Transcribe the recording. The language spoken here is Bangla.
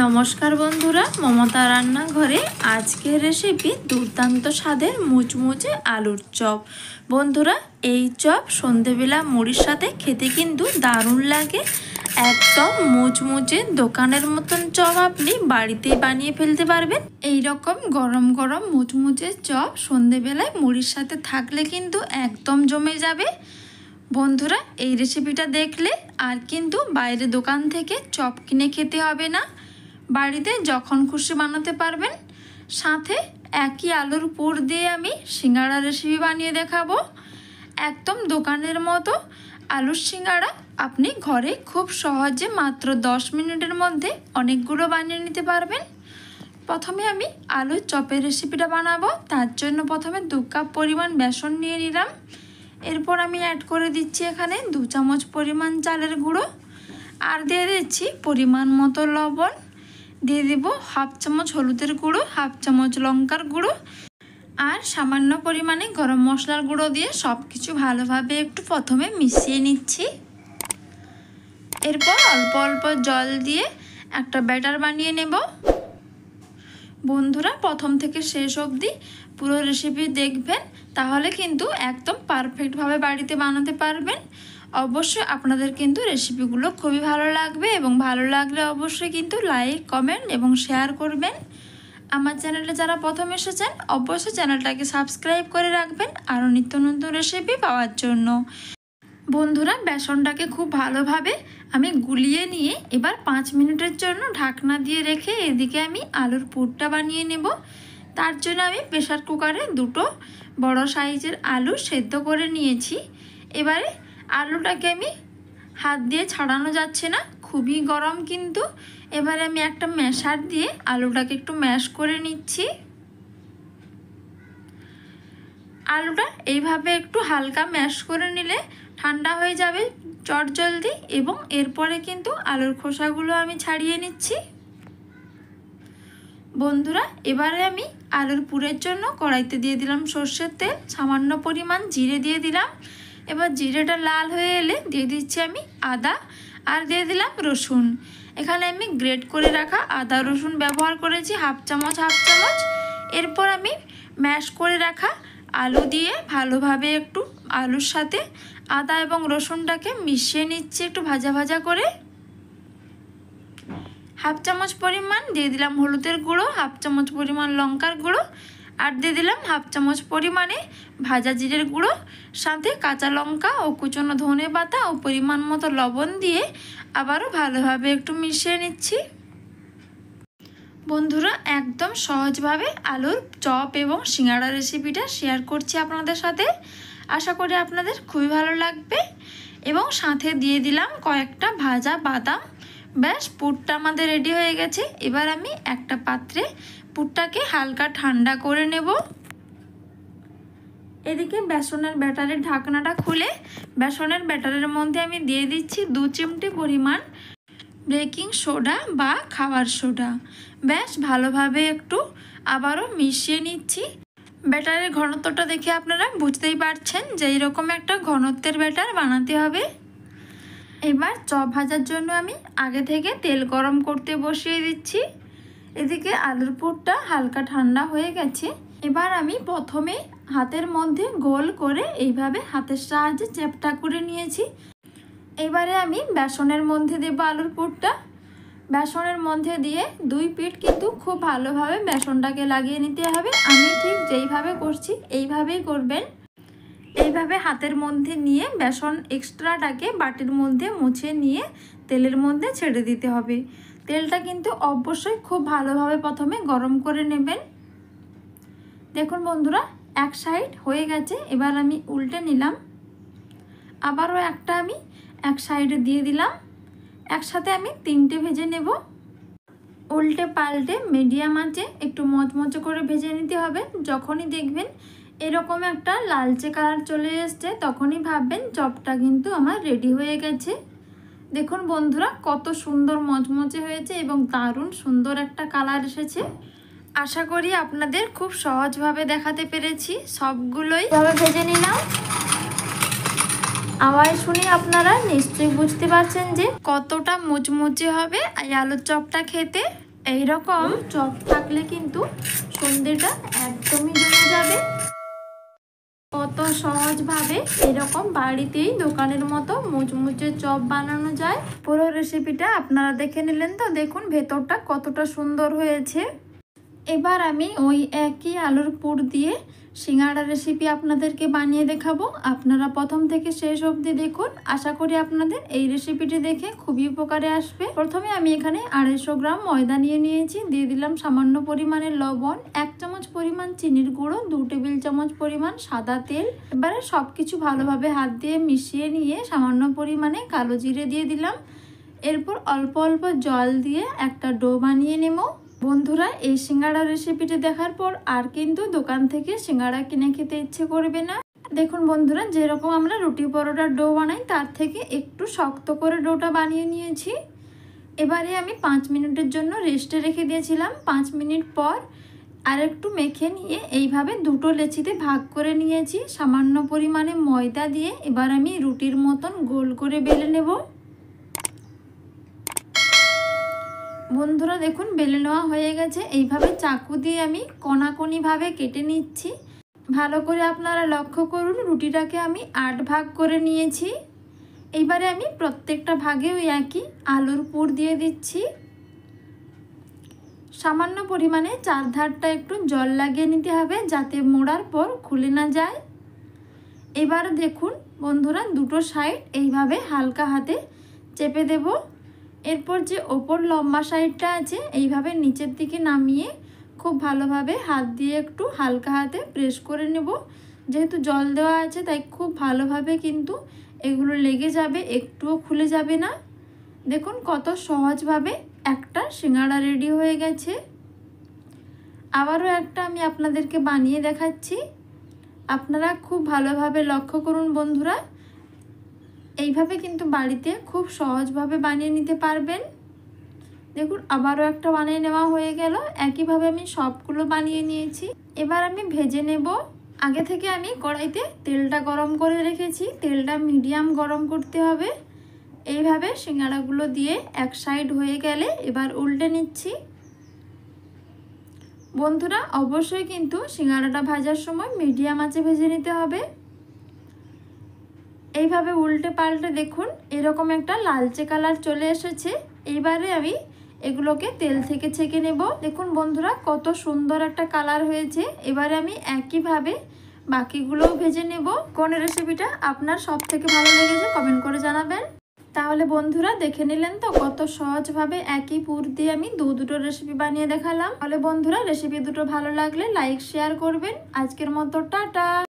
নমস্কার বন্ধুরা, মমতা রান্নাঘরে আজকের রেসিপি দুর্দান্ত স্বাদের মুচমুচে আলুর চপ। বন্ধুরা, এই চপ সন্ধেবেলা মুড়ির সাথে খেতে কিন্তু দারুণ লাগে। একদম মুচমুচে দোকানের মতন চপ আপনি বাড়িতেই বানিয়ে ফেলতে পারবেন। এই রকম গরম গরম মুচমুচে চপ সন্ধেবেলায় মুড়ির সাথে থাকলে কিন্তু একদম জমে যাবে। বন্ধুরা, এই রেসিপিটা দেখলে আর কিন্তু বাইরে দোকান থেকে চপ কিনে খেতে হবে না, বাড়িতে যখন খুশি বানাতে পারবেন। সাথে একই আলুর পুর দিয়ে আমি সিঙ্গাড়া রেসিপি বানিয়ে দেখাবো। একদম দোকানের মতো আলুর সিঙ্গাড়া আপনি ঘরে খুব সহজে মাত্র 10 মিনিটের মধ্যে অনেকগুলো বানিয়ে নিতে পারবেন। প্রথমে আমি আলুর চপের রেসিপিটা বানাবো। তার জন্য প্রথমে 2 কাপ পরিমাণ বেসন নিয়ে নিলাম। এরপর আমি অ্যাড করে দিচ্ছি এখানে 2 চামচ পরিমাণ চালের গুঁড়ো, আর দিয়ে দিচ্ছি পরিমাণ মতো লবণ, দিয়ে দেব হাফ চামচ হলুদের গুঁড়ো, হাফ চামচ লঙ্কার গুঁড়ো, আর সামান্য পরিমাণে গরম মশলার গুঁড়ো দিয়ে সব কিছু ভালোভাবে একটু প্রথমে মিশিয়ে নিচ্ছি। এরপর অল্প অল্প জল দিয়ে একটা ব্যাটার বানিয়ে নেব। বন্ধুরা, প্রথম থেকে শেষ অবধি পুরো রেসিপি দেখবেন, তাহলে কিন্তু একদম পারফেক্টভাবে বাড়িতে বানাতে পারবেন। অবশ্যই আপনাদের কিন্তু রেসিপিগুলো খুবই ভালো লাগবে, এবং ভালো লাগলে অবশ্যই কিন্তু লাইক, কমেন্ট এবং শেয়ার করবেন। আমার চ্যানেলে যারা প্রথম এসেছেন অবশ্যই চ্যানেলটাকে সাবস্ক্রাইব করে রাখবেন আরও নিত্য নতুন রেসিপি পাওয়ার জন্য। বন্ধুরা, বেসনটাকে খুব ভালোভাবে আমি গুলিয়ে নিয়ে এবার 5 মিনিটের জন্য ঢাকনা দিয়ে রেখে এদিকে আমি আলুর পুরটা বানিয়ে নেব। তার জন্য আমি প্রেসার কুকারে 2টো বড় সাইজের আলু সেদ্ধ করে নিয়েছি। এবারে আলুটাকে আমি হাত দিয়ে ছাড়ানো যাচ্ছে না, খুবই গরম কিন্তু। এবারে আমি একটা ম্যাশার দিয়ে আলুটাকে একটু ম্যাশ করে নিচ্ছি। আলুটা এইভাবে একটু হালকা ম্যাশ করে নিলে ঠান্ডা হয়ে যাবে চটজলদি, এবং এরপরে কিন্তু আলুর খোসাগুলো আমি ছাড়িয়ে নিচ্ছি। বন্ধুরা, এবারে আমি আলুর পুরের জন্য কড়াইতে দিয়ে দিলাম সর্ষের তেল, সামান্য পরিমাণ জিরে দিয়ে দিলাম। এবার জিরেটা লাল হয়ে এলে দিয়ে দিচ্ছি আমি আদা, আর দিয়ে দিলাম রসুন। এখানে আমি গ্রেট করে রাখা আদা রসুন ব্যবহার করেছি হাফ চামচ। এরপর আমি ম্যাশ করে রাখা আলু দিয়ে ভালোভাবে একটু আলুর সাথে আদা এবং রসুনটাকে মিশিয়ে নিচ্ছি একটু ভাজা ভাজা করে। হাফ চামচ পরিমাণ দিয়ে দিলাম হলুদের গুঁড়ো, হাফ চামচ পরিমাণ লঙ্কার গুঁড়ো, আর দিয়ে দিলাম হাফ চামচ পরিমাণে ভাজা জিরের গুঁড়ো, সাথে কাঁচা লঙ্কা ও কুচনো ধনে পাতা ও পরিমাণ মতো লবণ দিয়ে আবারও ভালোভাবে একটু মিশিয়ে নিচ্ছি। বন্ধুরা, একদম সহজভাবে আলুর চপ এবং সিঙ্গাড়া রেসিপিটা শেয়ার করছি আপনাদের সাথে। আশা করি আপনাদের খুবই ভালো লাগবে। এবং সাথে দিয়ে দিলাম কয়েকটা ভাজা বাদাম। ব্যাস, পুরটা আমাদের রেডি হয়ে গেছে। এবার আমি একটা পাত্রে পুরটাকে হালকা ঠান্ডা করে নেব। এদিকে বেসনের ব্যাটারের ঢাকনাটা খুলে বেসনের ব্যাটারের মধ্যে আমি দিয়ে দিচ্ছি 2 চিমটি পরিমাণ বেকিং সোডা বা খাবার সোডা। ব্যাস, ভালোভাবে একটু আবারও মিশিয়ে নিচ্ছি। ব্যাটারের ঘনত্বটা দেখে আপনারা বুঝতেই পারছেন যে এইরকম একটা ঘনত্বের ব্যাটার বানাতে হবে। এবার চপ ভাজার জন্য আমি আগে থেকে তেল গরম করতে বসিয়ে দিচ্ছি। এদিকে আলুর পুরটা হালকা ঠান্ডা হয়ে গেছে। এবার আমি প্রথমে হাতের মধ্যে গোল করে এইভাবে হাতের সাহায্যে চ্যাপ্টা করে নিয়েছি। এবারে আমি বেসনের মধ্যে দেব আলুর পুরটা। বেসনের মধ্যে দিয়ে 2 পিঠ কিন্তু খুব ভালোভাবে বেসনটাকে লাগিয়ে নিতে হবে। আমি ঠিক যেইভাবে করছি এইভাবেই করবেন। এইভাবে হাতের মধ্যে নিয়ে বেসন এক্সট্রাটাকে বাটির মধ্যে মুছে নিয়ে তেলের মধ্যে ছেড়ে দিতে হবে। তেলটা কিন্তু অবশ্যই খুব ভালোভাবে প্রথমে গরম করে নেবেন। দেখুন বন্ধুরা, এক সাইড হয়ে গেছে। এবার আমি উল্টে নিলাম। আবারও একটা আমি এক সাইডে দিয়ে দিলাম। একসাথে আমি 3টে ভেজে নেব। উল্টে পাল্টে মিডিয়াম আঁচে একটু মচমচে করে ভেজে নিতে হবে। যখনই দেখবেন এরকম একটা লালচে কালার চলে এসছে, তখনই ভাববেন চপটা কিন্তু আমার রেডি হয়ে গেছে। দেখুন বন্ধুরা, কত সুন্দর মচমচে হয়েছে এবং দারুণ সুন্দর একটা কালার এসেছে। আশা করি আপনাদের খুব সহজভাবে দেখাতে পেরেছি। সবগুলোই ভাবে ভেজে নিলাম। আওয়াজ শুনে আপনারা নিশ্চয়ই বুঝতে পারছেন যে কতটা মুচমুচে হবে এই আলুর চপটা খেতে। এইরকম চপ থাকলে কিন্তু সন্ধ্যেটা একদমই জমে যাবে। কত সহজভাবে এরকম বাড়িতেই দোকানের মতো মুচমুচে চপ বানানো যায়। পুরো রেসিপিটা আপনারা দেখে নিলেন তো, দেখুন ভেতরটা কতটা সুন্দর হয়েছে। এবার আমি ওই একই আলুর পুর দিয়ে সিঙ্গাড়া রেসিপি আপনাদেরকে বানিয়ে দেখাবো। আপনারা প্রথম থেকে শেষ অবধি দেখুন, আশা করি আপনাদের এই রেসিপিটি দেখে খুবই উপকারে আসবে। প্রথমে আমি এখানে 250 গ্রাম ময়দা নিয়েছি, দিয়ে দিলাম সামান্য পরিমাণের লবণ, 1 চামচ পরিমাণ চিনির গুঁড়ো, 2 টেবিল চামচ পরিমাণ সাদা তেল। এবারে সব কিছু ভালোভাবে হাত দিয়ে মিশিয়ে নিয়ে সামান্য পরিমাণে কালো জিরে দিয়ে দিলাম। এরপর অল্প অল্প জল দিয়ে একটা ডো বানিয়ে নেব। বন্ধুরা, এই সিঙ্গাড়া রেসিপিটি দেখার পর আর কিন্তু দোকান থেকে সিঙ্গাড়া কিনে খেতে ইচ্ছে করবে না। দেখুন বন্ধুরা, যেরকম আমরা রুটি পরোটার ডো বানাই তার থেকে একটু শক্ত করে ডোটা বানিয়ে নিয়েছি। এবারে আমি 5 মিনিটের জন্য রেস্টে রেখে দিয়েছিলাম। 5 মিনিট পর আর একটু মেখে নিয়ে এইভাবে দুটো লেচিতে ভাগ করে নিয়েছি সামান্য পরিমাণে ময়দা দিয়ে। এবার আমি রুটির মতন গোল করে বেলে নেব। বন্ধুরা দেখুন, বেলে নেওয়া হয়ে গেছে। এইভাবে চাকু দিয়ে আমি কোনাকুনিভাবে কেটে নিচ্ছি। ভালো করে আপনারা লক্ষ্য করুন, রুটিটাকে আমি 8 ভাগ করে নিয়েছি। এইবারে আমি প্রত্যেকটা ভাগে ওই একই আলুর পুর দিয়ে দিচ্ছি। সামান্য পরিমাণে চারধারটা একটু জল লাগিয়ে নিতে হবে যাতে মোড়ার পর খুলে না যায়। এবার দেখুন বন্ধুরা, দুটো সাইড এইভাবে হালকা হাতে চেপে দেব। এরপর যে ওপর লম্বা সাইডটা আছে এইভাবে নিচের দিকে নামিয়ে খুব ভালোভাবে হাত দিয়ে একটু হালকা হাতে প্রেস করে নেব। যেহেতু জল দেওয়া আছে তাই খুব ভালোভাবে কিন্তু এগুলো লেগে যাবে, একটুও খুলে যাবে না। দেখুন কত সহজভাবে একটা সিঙ্গাড়া রেডি হয়ে গেছে। আবারও একটা আমি আপনাদেরকে বানিয়ে দেখাচ্ছি। আপনারা খুব ভালোভাবে লক্ষ্য করুন বন্ধুরা, এইভাবে কিন্তু বাড়িতে খুব সহজভাবে বানিয়ে নিতে পারবেন। দেখুন আবারও একটা বানিয়ে নেওয়া হয়ে গেল। একইভাবে আমি সবগুলো বানিয়ে নিয়েছি। এবার আমি ভেজে নেব। আগে থেকে আমি কড়াইতে তেলটা গরম করে রেখেছি। তেলটা মিডিয়াম গরম করতে হবে। এইভাবে সিঙ্গাড়াগুলো দিয়ে এক সাইড হয়ে গেলে এবার উল্টে নিচ্ছি। বন্ধুরা অবশ্যই কিন্তু সিঙ্গাড়াটা ভাজার সময় মিডিয়াম আঁচে ভেজে নিতে হবে। এইভাবে উল্টে পাল্টে দেখুন এরকম একটা লালচে কালার চলে এসেছে। এইবারে আমি এগুলোকে তেল থেকে ছেঁকে নেব। দেখুন বন্ধুরা কত সুন্দর একটা কালার হয়েছে। এবারে আমি একইভাবে বাকিগুলোও ভেজে নেব। কোন রেসিপিটা আপনার সব থেকে ভালো লেগেছে কমেন্ট করে জানাবেন। তাহলে বন্ধুরা দেখে নিলেন তো কত সহজভাবে একই পুর দিয়ে আমি দুটো রেসিপি বানিয়ে দেখালাম। তাহলে বন্ধুরা রেসিপি দুটো ভালো লাগলে লাইক শেয়ার করবেন। আজকের মতো টাটা।